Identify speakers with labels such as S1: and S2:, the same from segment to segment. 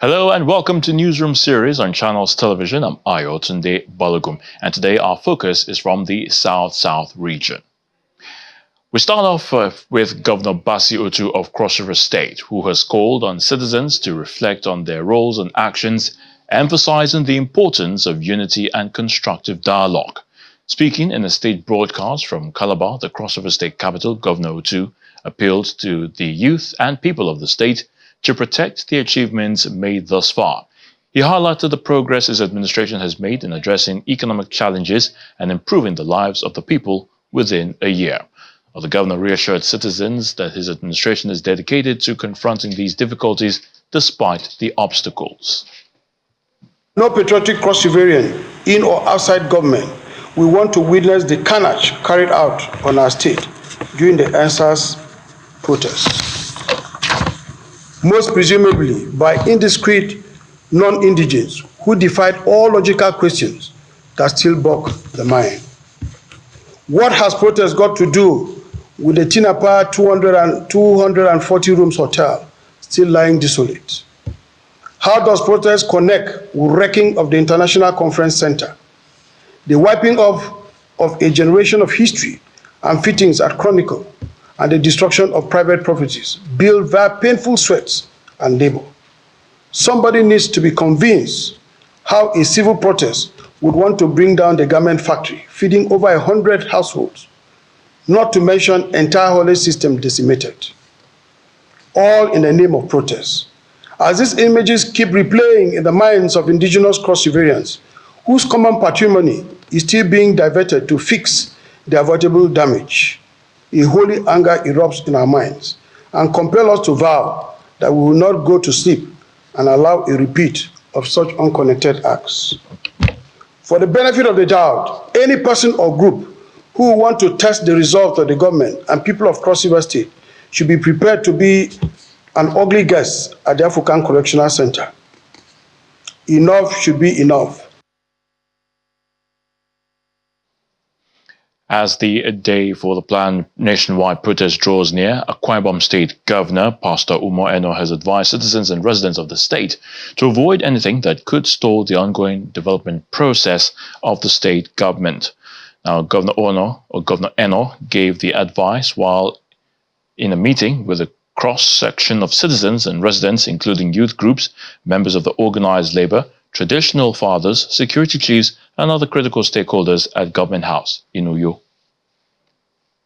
S1: Hello and welcome to Newsroom series on Channels Television. I'm Ayotunde Balagum, and today our focus is from the South-South region. We start off with Governor Basi Otu of Cross River State, who has called on citizens to reflect on their roles and actions, emphasizing the importance of unity and constructive dialogue. Speaking in a state broadcast from Calabar, the Cross River State capital, Governor Otu appealed to the youth and people of the state to protect the achievements made thus far. He highlighted the progress his administration has made in addressing economic challenges and improving the lives of the people within a year. The governor reassured citizens that his administration is dedicated to confronting these difficulties despite the obstacles.
S2: No patriotic cross-riverian in or outside government will want to witness the carnage carried out on our state during the NSAS protests. Most presumably by indiscreet non-indigents who defied all logical questions that still bog the mind. What has protest got to do with the Tinapa 240 rooms hotel still lying desolate? How does protest connect with wrecking of the International Conference Center, the wiping off of a generation of history and fittings at Chronicle, and the destruction of private properties built via painful sweats and labor? Somebody needs to be convinced how a civil protest would want to bring down the garment factory, feeding over 100 households, not to mention entire haulage system decimated, all in the name of protest. As these images keep replaying in the minds of indigenous cross-riverians, whose common patrimony is still being diverted to fix the avoidable damage, a holy anger erupts in our minds and compels us to vow that we will not go to sleep and allow a repeat of such unconnected acts. For the benefit of the doubt, any person or group who want to test the resolve of the government and people of Cross River State should be prepared to be an ugly guest at the African Correctional Center. Enough should be enough.
S1: As the day for the planned nationwide protest draws near, Akwa Ibom State Governor Pastor Onwenu has advised citizens and residents of the state to avoid anything that could stall the ongoing development process of the state government. Now, Governor Eno gave the advice while in a meeting with a cross-section of citizens and residents, including youth groups, members of the organized labor, traditional fathers, security chiefs, and other critical stakeholders at Government House in Uyo.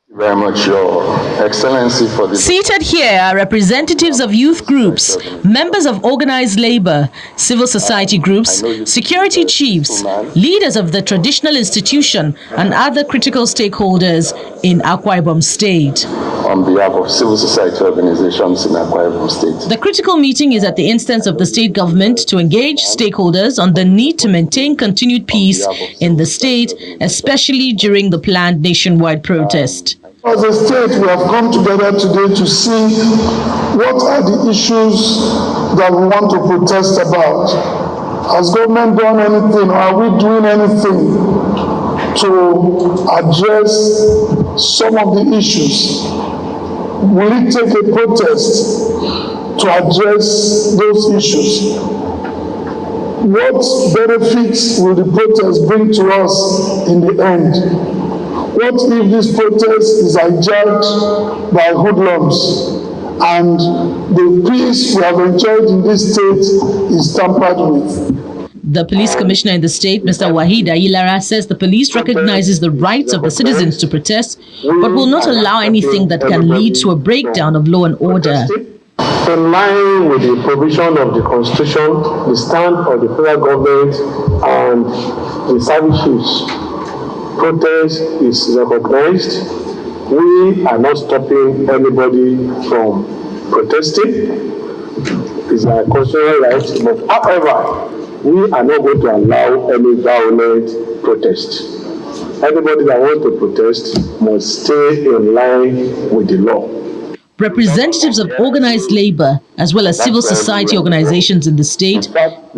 S3: Very much, Your Excellency, for this.
S4: Seated here are representatives of youth groups, members of organized labor, civil society groups, security chiefs, leaders of the traditional institution, and other critical stakeholders in Akwa Ibom State.
S3: On behalf of civil society organizations in Akwa Ibom State.
S4: The critical meeting is at the instance of the state government to engage stakeholders on the need to maintain continued peace in the state, especially during the planned nationwide protest.
S5: As a state, we have come together today to see what are the issues that we want to protest about. Has government done anything? Are we doing anything to address some of the issues? Will it take a protest to address those issues? What benefits will the protest bring to us in the end? What if this protest is hijacked by hoodlums and the peace we have enjoyed in this state is tampered with?
S4: The police commissioner in the state, Mr. Wahid Ayilara, says the police recognizes the rights of the citizens to protest, but will not allow anything that can lead to a breakdown of law and order.
S6: In line with the provision of the Constitution, the stand of the federal government and the service chiefs, protest is recognized. We are not stopping anybody from protesting. It's our constitutional right, but however, we are not going to allow any violent protest. Everybody that wants to protest must stay in line with the law.
S4: Representatives of organized labor, as well as civil society organizations in the state,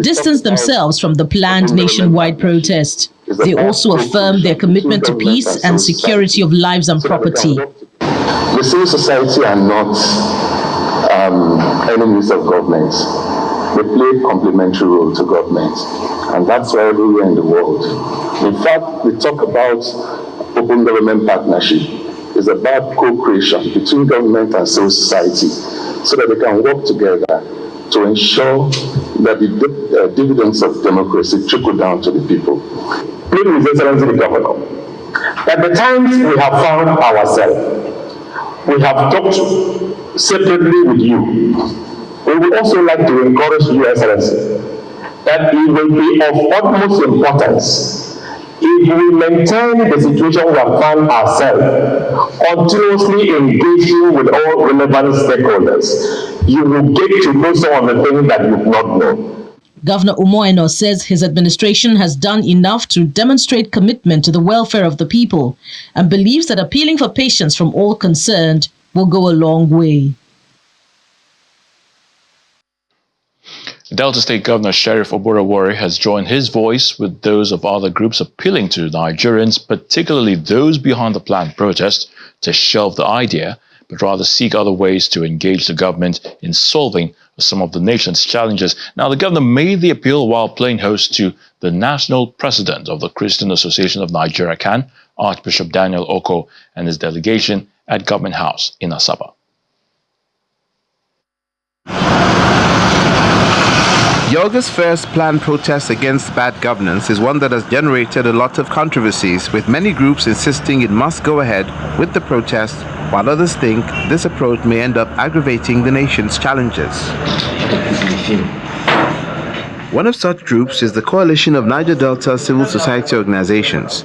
S4: distance themselves from the planned nationwide protest. They also affirm their commitment to peace and security of lives and property.
S3: The civil society are not enemies of government. they play complementary role to government. And that's why everywhere in the world. In fact, we talk about open government partnership. It's about co-creation between government and civil society so that they can work together to ensure that the dividends of democracy trickle down to the people.
S6: Pleading with Excellency the Governor, at the times we have found ourselves, we have talked separately with you. We would also like to encourage you, Excellency, that it will be of utmost importance if we maintain the situation we have found ourselves, continuously engaging with all relevant stakeholders, you will get to know some of the things that you do not know.
S4: Governor Onwenu says his administration has done enough to demonstrate commitment to the welfare of the people and believes that appealing for patience from all concerned will go a long way.
S1: Delta State Governor Sheriff Oborowori has joined his voice with those of other groups appealing to Nigerians, particularly those behind the planned protest, to shelve the idea, but rather seek other ways to engage the government in solving some of the nation's challenges. Now, the governor made the appeal while playing host to the national president of the Christian Association of Nigeria, CAN, Archbishop Daniel Oko, and his delegation at Government House in Asaba.
S7: The August 1st planned protest against bad governance is one that has generated a lot of controversies, with many groups insisting it must go ahead with the protest, while others think this approach may end up aggravating the nation's challenges. One of such groups is the Coalition of Niger Delta Civil Society Organizations.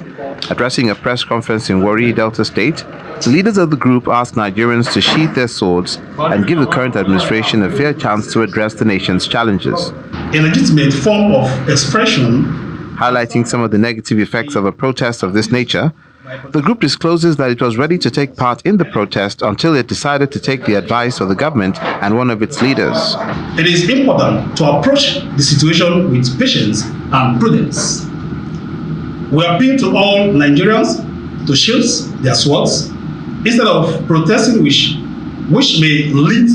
S7: Addressing a press conference in Warri, Delta State, the leaders of the group asked Nigerians to sheath their swords and give the current administration a fair chance to address the nation's challenges.
S8: A legitimate form of expression.
S7: Highlighting some of the negative effects of a protest of this nature, the group discloses that it was ready to take part in the protest until it decided to take the advice of the government and one of its leaders.
S8: It is important to approach the situation with patience and prudence. We appeal to all Nigerians to sheath their swords instead of protesting which may lead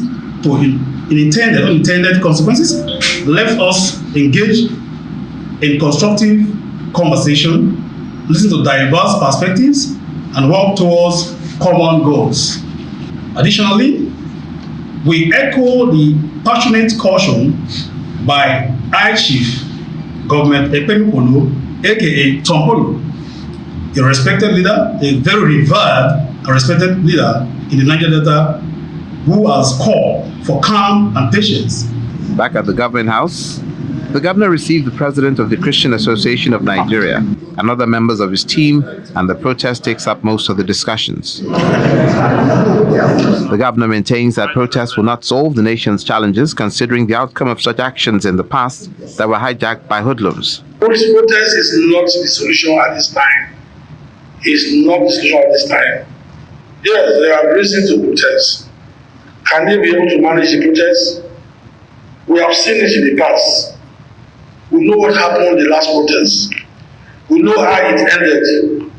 S8: to unintended consequences. Let us engage in constructive conversation, listen to diverse perspectives, and work towards common goals. Additionally, we echo the passionate caution by High Chief Government Ekpemikolo, aka Tompolo, a respected leader, a very revered and respected leader in the Niger Delta, who has called for calm and patience.
S7: Back at the Government House, the governor received the president of the Christian Association of Nigeria and other members of his team, and the protest takes up most of the discussions. The governor maintains that protests will not solve the nation's challenges, considering the outcome of such actions in the past that were hijacked by hoodlums.
S5: Protest is not the solution at this time. It's not the solution at this time. Yes, there are reasons to protest. Can they be able to manage the protest? We have seen it in the past. We know what happened in the last protest. We know how it ended.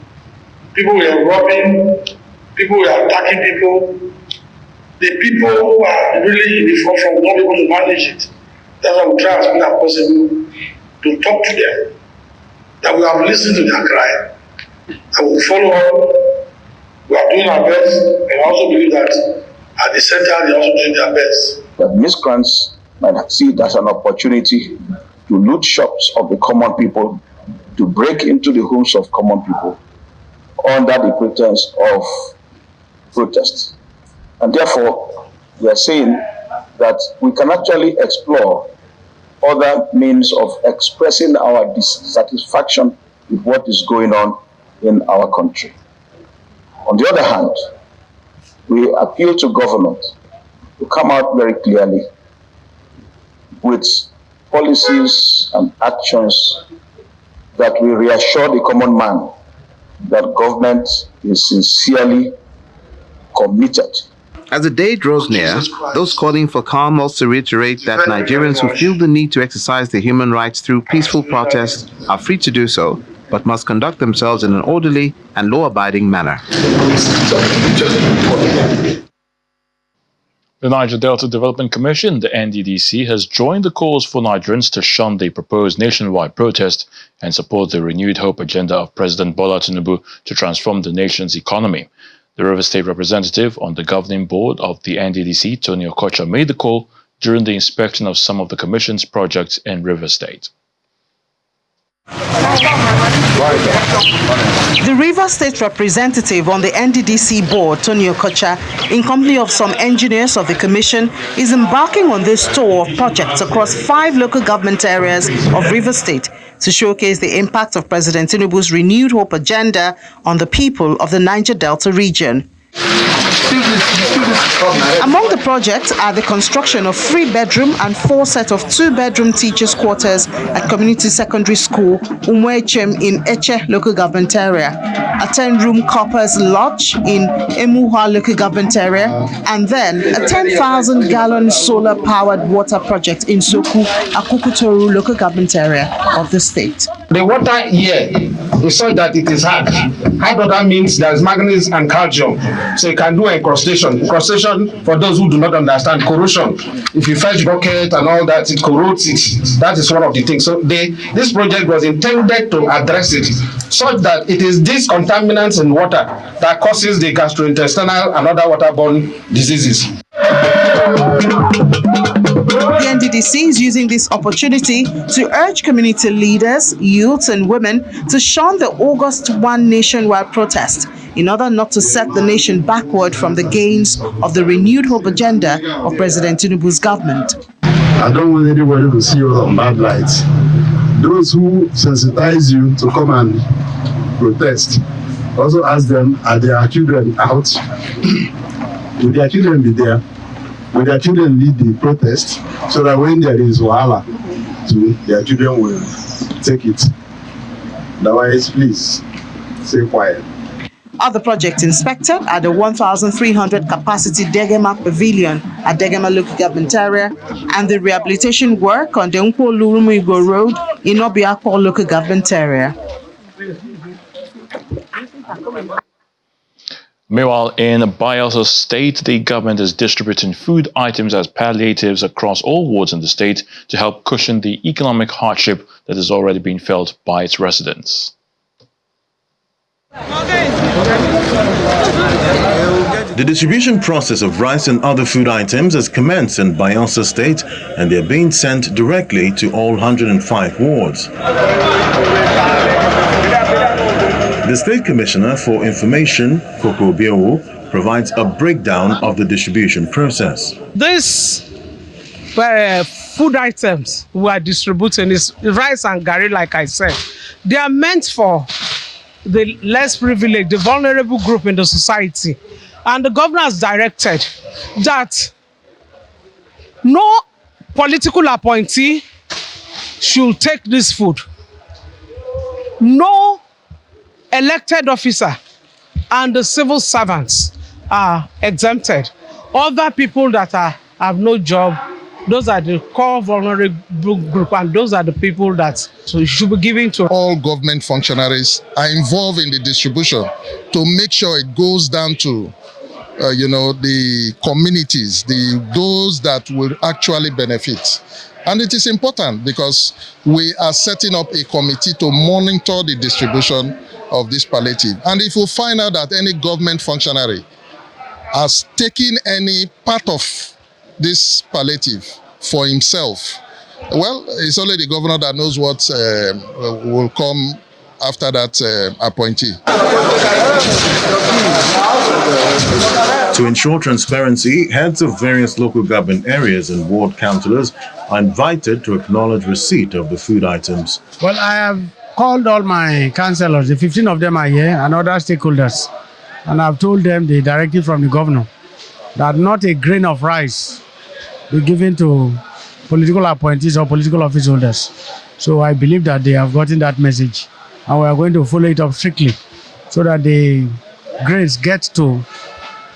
S5: People were robbing, people were attacking people. The people who are really in the forefront will not be able to manage it. That's why we try as much as possible to talk to them, that we have listened to their cry, and we follow up. We are doing our best, and I also believe that at the center they are also doing their best.
S3: That miscreants might see it as an opportunity to loot shops of the common people, to break into the homes of common people under the pretense of protest. And therefore, we are saying that we can actually explore other means of expressing our dissatisfaction with what is going on in our country. On the other hand, we appeal to government to come out very clearly with policies and actions that will reassure the common man that government is sincerely committed.
S7: As the day draws near, those calling for calm also reiterate that Nigerians who feel the need to exercise their human rights through peaceful protest are free to do so, but must conduct themselves in an orderly and law-abiding manner.
S1: The Niger Delta Development Commission, the NDDC, has joined the calls for Nigerians to shun the proposed nationwide protest and support the renewed hope agenda of President Bola Tinubu to transform the nation's economy. The River State representative on the governing board of the NDDC, Tony Okocha, made the call during the inspection of some of the Commission's projects in River State.
S9: The River State representative on the NDDC board, Tony Okocha, in company of some engineers of the Commission, is embarking on this tour of projects across 5 local government areas of River State to showcase the impact of President Tinubu's renewed hope agenda on the people of the Niger Delta region. Among the projects are the construction of 3-bedroom and 4 set of 2-bedroom teachers' quarters at Community Secondary School, Umwechem in Eche local government area, a 10-room corpers lodge in Emuha local government area, and then a 10,000-gallon solar-powered water project in Soku, Akukutoru local government area of the state.
S10: The water here is such that it is hard. Hard water means there's manganese and calcium. So you can do incrustation. Incrustation, for those who do not understand, corrosion. If you fetch bucket and all that, it corrodes it. That is one of the things. So this project was intended to address it, such that it is these contaminants in water that causes the gastrointestinal and other waterborne diseases.
S9: The NDDC is using this opportunity to urge community leaders, youths and women to shun the August 1 nationwide protest in order not to set the nation backward from the gains of the renewed hope agenda of President Tinubu's government.
S5: I don't want anybody to see us on bad lights. Those who sensitize you to come and protest, also ask them, are their children out? Will their children be there? Will their children lead the protest so that when there is wahala, their children will take it? Otherwise, please, stay quiet.
S9: Other projects inspected are the 1,300 capacity Degema Pavilion at Degema local government area and the rehabilitation work on the Nkwo-Lurumu-Igbo Road in Obiakpo local government area.
S1: Meanwhile, in Bayelsa State, the government is distributing food items as palliatives across all wards in the state to help cushion the economic hardship that has already been felt by its residents.
S11: The distribution process of rice and other food items has commenced in Bayelsa State, and they are being sent directly to all 105 wards. The State Commissioner for Information, Koko Biowo, provides a breakdown of the distribution process.
S12: These food items we are distributing is rice and garri, like I said. They are meant for the less privileged, the vulnerable group in the society. And the governor has directed that no political appointee should take this food. No elected officer and the civil servants are exempted. Other people that have no job, those are the core vulnerable group, and those are the people that should be given to.
S13: All government functionaries are involved in the distribution to make sure it goes down to the communities, those that will actually benefit. And it is important because we are setting up a committee to monitor the distribution of this palliative. And if we find out that any government functionary has taken any part of this palliative for himself, well, it's only the governor that knows what will come after that appointee.
S11: To ensure transparency, heads of various local government areas and ward councillors are invited to acknowledge receipt of the food items.
S14: Well, I have called all my councillors, the 15 of them are here, and other stakeholders, and I've told them the directive from the governor that not a grain of rice be given to political appointees or political office holders. So I believe that they have gotten that message, and we are going to follow it up strictly so that the grains get to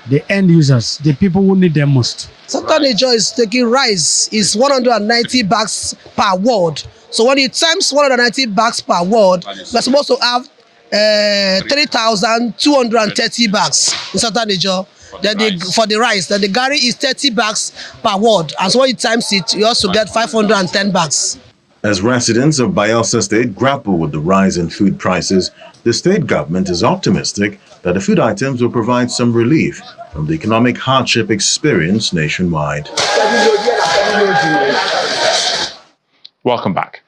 S14: the end users, the people who need them most.
S15: Saturday Joy is taking rice is 190 bags per ward. So when you times 190 bags per ward, we're supposed to have 3,230 bags in Saturday Joy. Then for the rice, then the gari is 30 bags per ward. And so when you times it, you also get 510 bags.
S11: As residents of Bayelsa State grapple with the rise in food prices, the state government is optimistic that the food items will provide some relief from the economic hardship experienced nationwide.
S1: Welcome back.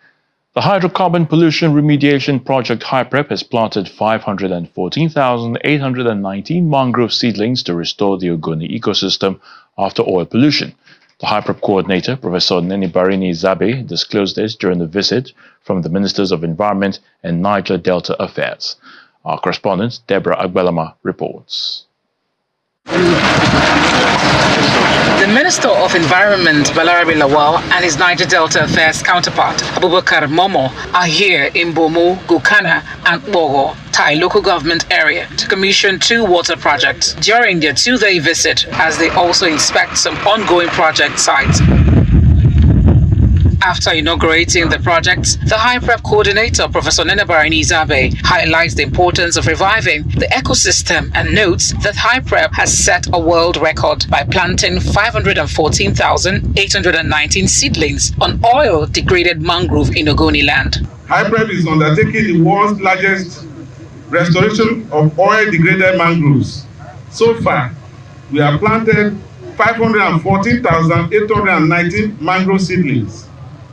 S1: The Hydrocarbon Pollution Remediation Project HYPREP has planted 514,819 mangrove seedlings to restore the Ogoni ecosystem after oil pollution. The HYPREP coordinator, Professor Nenibarini Zabe, disclosed this during a visit from the Ministers of Environment and Niger Delta Affairs. Our correspondent, Deborah Agbelama, reports.
S16: The Minister of Environment, Balarabe Lawal, and his Niger Delta Affairs counterpart, Abubakar Momo, are here in Bomo, Gukana, and Bogo, Thai local government area, to commission 2 water projects during their 2-day visit, as they also inspect some ongoing project sites. After inaugurating the projects, the HYPREP coordinator, Professor Nenibarini Zabe, highlights the importance of reviving the ecosystem and notes that HYPREP has set a world record by planting 514,819 seedlings on oil-degraded mangrove in Ogoni land.
S17: HYPREP is undertaking the world's largest restoration of oil-degraded mangroves. So far, we have planted 514,819 mangrove seedlings,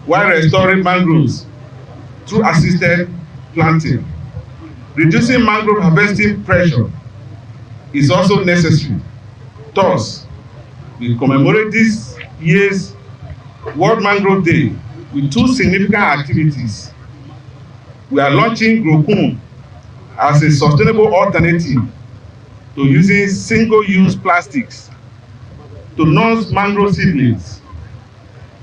S17: while restoring mangroves through assisted planting. Reducing mangrove harvesting pressure is also necessary. Thus, we commemorate this year's World Mangrove Day with 2 significant activities. We are launching Grokun as a sustainable alternative to using single-use plastics to nurse mangrove seedlings.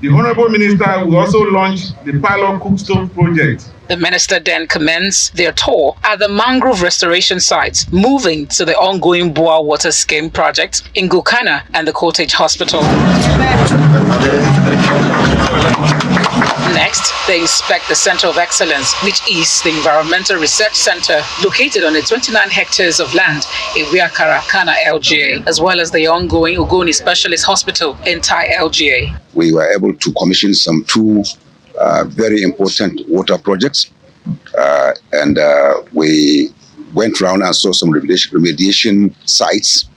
S17: The Honorable Minister will also launch the pilot cook stove project.
S16: The minister then commenced their tour at the mangrove restoration sites, moving to the ongoing Boa Water Scheme project in Gukana and the Cottage Hospital. Next, they inspect the Center of Excellence, which is the Environmental Research Center located on the 29 hectares of land in Wiakara, Kana LGA, as well as the ongoing Ogoni Specialist Hospital in Thai LGA.
S18: We were able to commission some 2 very important water projects, and we went around and saw some remediation sites,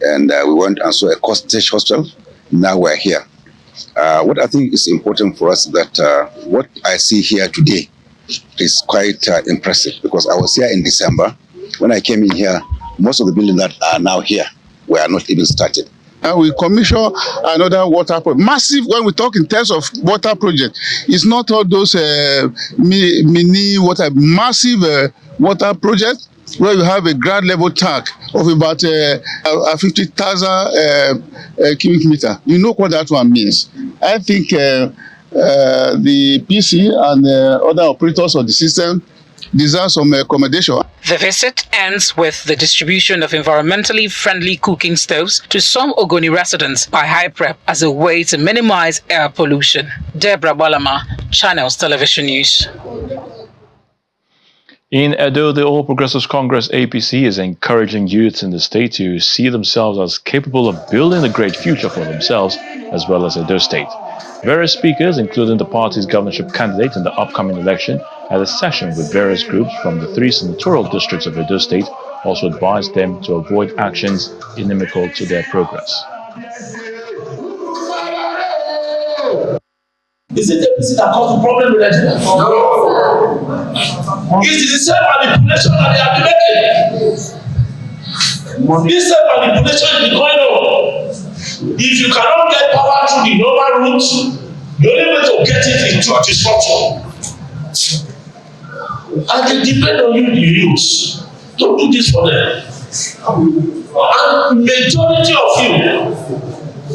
S18: and we went and saw a cottage hospital. Now we're here. What I think is important for us is that what I see here today is quite impressive, because I was here in December. When I came in here, most of the buildings that are now here were not even started.
S5: And we commission another water project. Massive, when we talk in terms of water project, it's not all those mini water, massive water projects where you have a ground level tank of about 50,000 cubic meter. You know what that one means. I think the PC and other operators of the system deserve some accommodation.
S16: The visit ends with the distribution of environmentally friendly cooking stoves to some Ogoni residents by HYPREP as a way to minimize air pollution. Deborah Balama, Channels Television News.
S1: In Edo, the All Progressives Congress APC is encouraging youths in the state to see themselves as capable of building a great future for themselves as well as Edo State. Various speakers, including the party's governorship candidate in the upcoming election, had a session with various groups from the 3 senatorial districts of Edo State, also advised them to avoid actions inimical to their progress.
S19: Is it the APC that caused the problem with Nigeria? No. It's the same manipulation that they have been making. This same manipulation is going on. If you cannot get power through the normal route, the only way to get it is through a structure. And they depend on you, the youths, to do this for them. And majority of you,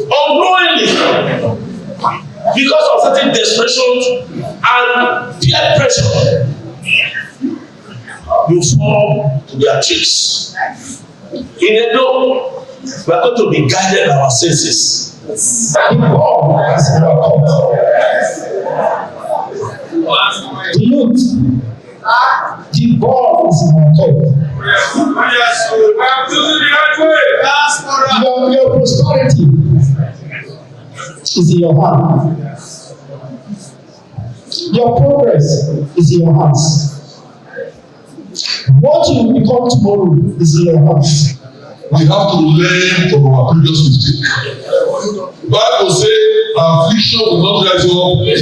S19: unknowingly, because of certain desperation and peer pressure, you fall to their tricks. In Edo, we are going to be guided our senses. The youth, the ball is in our top. Your prosperity is in your hand. Your progress is in your hands. What you will become tomorrow is in your hands.
S17: We have to learn from our previous mistake. The Bible says affliction will not rise up in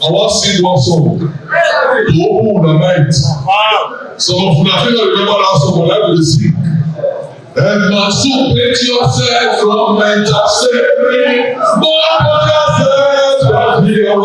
S17: I want to sing one song to open the night. Some of you I think I remember that song, but I will sing. Emancipate yourself from mental slavery. Don't put yourself back here.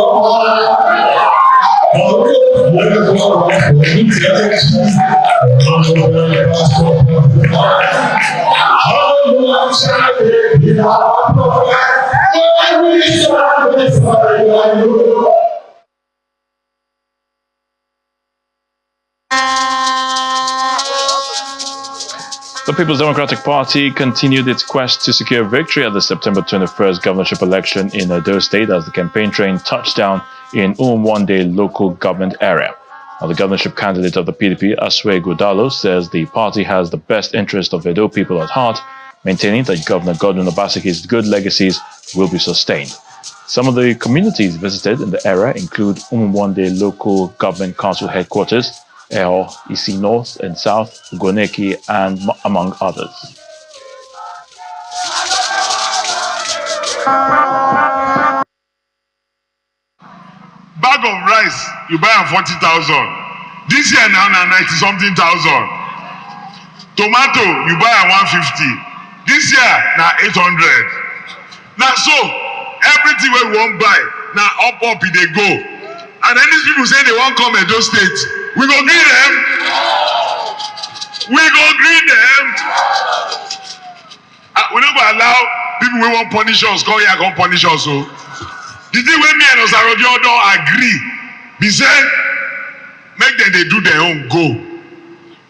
S1: The People's Democratic Party continued its quest to secure victory at the September 21st governorship election in Edo State as the campaign train touched down in Umwande local government area. Now, the governorship candidate of the PDP, Aswe Godalo, says the party has the best interest of Edo people at heart, maintaining that Governor Godwin Obaseki's good legacies will be sustained. Some of the communities visited in the area include Umwande local government council headquarters, Eo, Isi North and South, Ogoni, and among others.
S17: Bag of rice, you buy am 40,000. This year now 90-something thousand. Tomato, you buy am 150. This year now 800. Now so, everything we won't buy, now up e dey go. And then these people say they won't come Edo State. We go greet them. We go greet them. We don't go allow people who won't punish us come here come punish us. So the thing wey me and Osarodio don't agree be say make them they do their own go.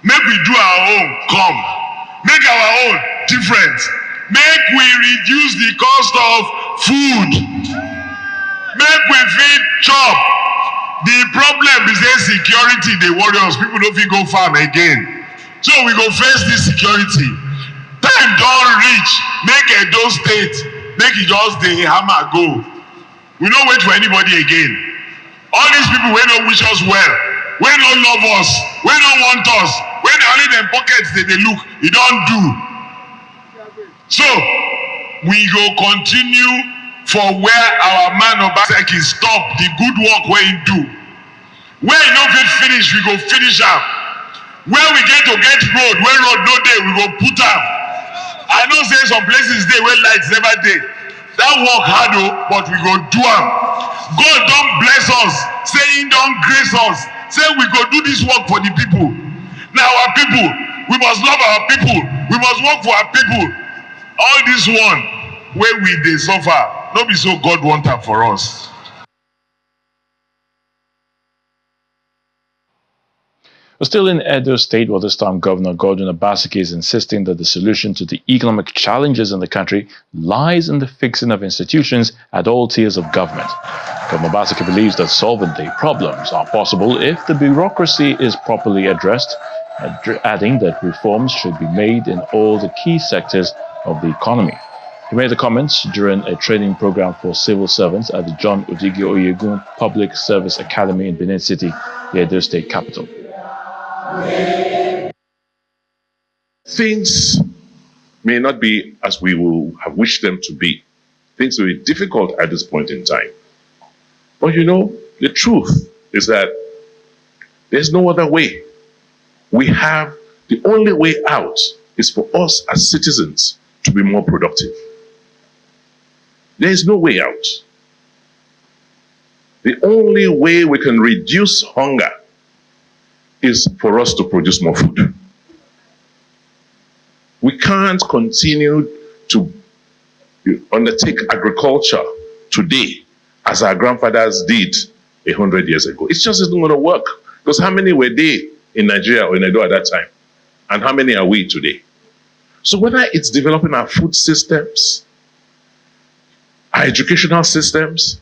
S17: Make we do our own come. Make our own different. Make we reduce the cost of food. Make we feed chop. The problem is the security dey worry us. People no fit go farm again. So we go face this security. Time don reach. Make Edo State make e just dey hammer go. We no wait for anybody again. All these people wey no wish us well, wey no love us, wey no want us, wey na only dem pockets dey look, e don do. So we go continue for where our man Obaseki stop the good work wey he do. Where he no fit finish, we go finish am. Where we get road, where road no dey, we go put am. I know say some places dey where lights never dey. That work hard o, but we go do am. God don bless us, say he don grace us, say we go do this work for the people. Na our people, we must love our people, we must work for our people. All this one wey we dey suffer, no be so God want am for us.
S1: We're still in Edo State, where this time Governor Godwin Obaseki is insisting that the solution to the economic challenges in the country lies in the fixing of institutions at all tiers of government. Governor Obaseki believes that solving the problems are possible if the bureaucracy is properly addressed, adding that reforms should be made in all the key sectors of the economy. He made the comments during a training program for civil servants at the John Odigi Oyegun Public Service Academy in Benin City, the Edo State capital.
S20: Things may not be as we will have wished them to be. Things will be difficult at this point in time. But you know, the truth is that there's no other way. The only way out is for us as citizens to be more productive. There is no way out. The only way we can reduce hunger is for us to produce more food. We can't continue to undertake agriculture today as our grandfathers did 100 years ago. It just isn't going to work. Because how many were there in Nigeria or in Edo at that time? And how many are we today? So whether it's developing our food systems, our educational systems,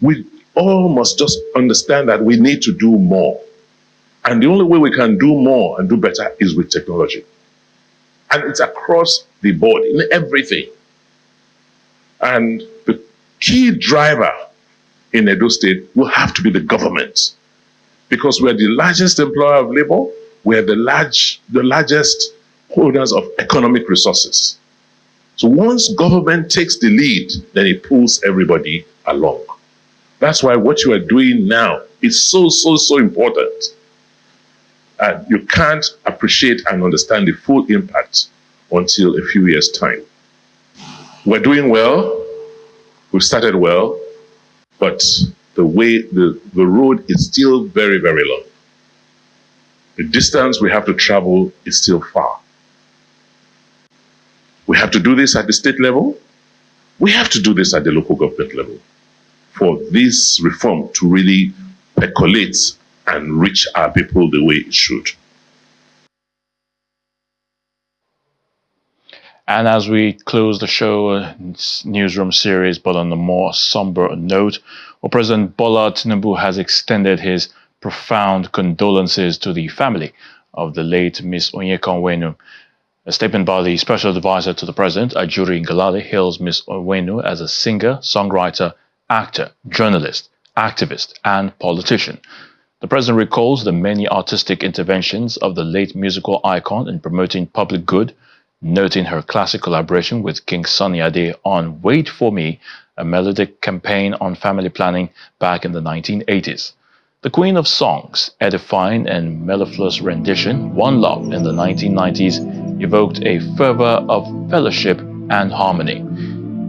S20: we all must just understand that we need to do more. And the only way we can do more and do better is with technology. And it's across the board in everything. And the key driver in Edo State will have to be the government, because we're the largest employer of labor, we're the largest holders of economic resources. So once government takes the lead, then it pulls everybody along. That's why what you are doing now is so important. And you can't appreciate and understand the full impact until a few years' time. We're doing well, we've started well, but the road is still very long. The distance we have to travel is still far. We have to do this at the state level. We have to do this at the local government level for this reform to really percolate and reach our people the way it should.
S1: And as we close the show, Newsroom series, but on a more somber note, President Bola Tinubu has extended his profound condolences to the family of the late Miss Onyeka Onwenu. A statement by the Special Advisor to the President, Ajuri Ngalale, hails Miss Onwenu as a singer, songwriter, actor, journalist, activist, and politician. The President recalls the many artistic interventions of the late musical icon in promoting public good, noting her classic collaboration with King Sunny Ade on Wait For Me, a melodic campaign on family planning back in the 1980s. The Queen of Songs, edifying and mellifluous rendition, One Love in the 1990s, evoked a fervor of fellowship and harmony.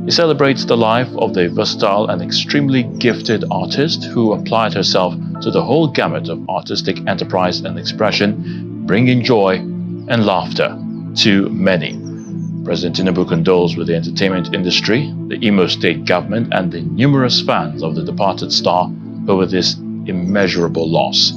S1: It celebrates the life of the versatile and extremely gifted artist who applied herself to the whole gamut of artistic enterprise and expression, bringing joy and laughter to many. President Tinubu condoles with the entertainment industry, the Imo State government, and the numerous fans of the departed star over this immeasurable loss.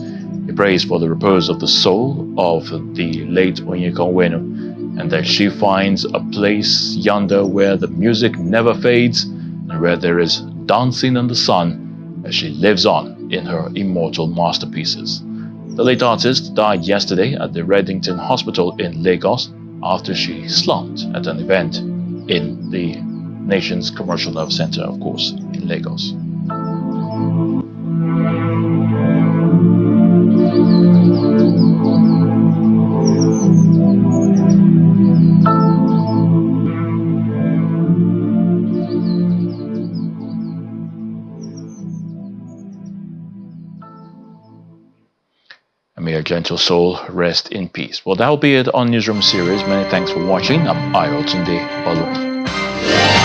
S1: He prays for the repose of the soul of the late Onyeka Onwenu, and that she finds a place yonder where the music never fades and where there is dancing in the sun as she lives on in her immortal masterpieces. The late artist died yesterday at the Reddington Hospital in Lagos after she slumped at an event in the nation's commercial nerve center, of course, in Lagos. May your gentle soul rest in peace. Well, that'll be it on Newsroom series. Many thanks for watching. I'm Ayotunde Balum.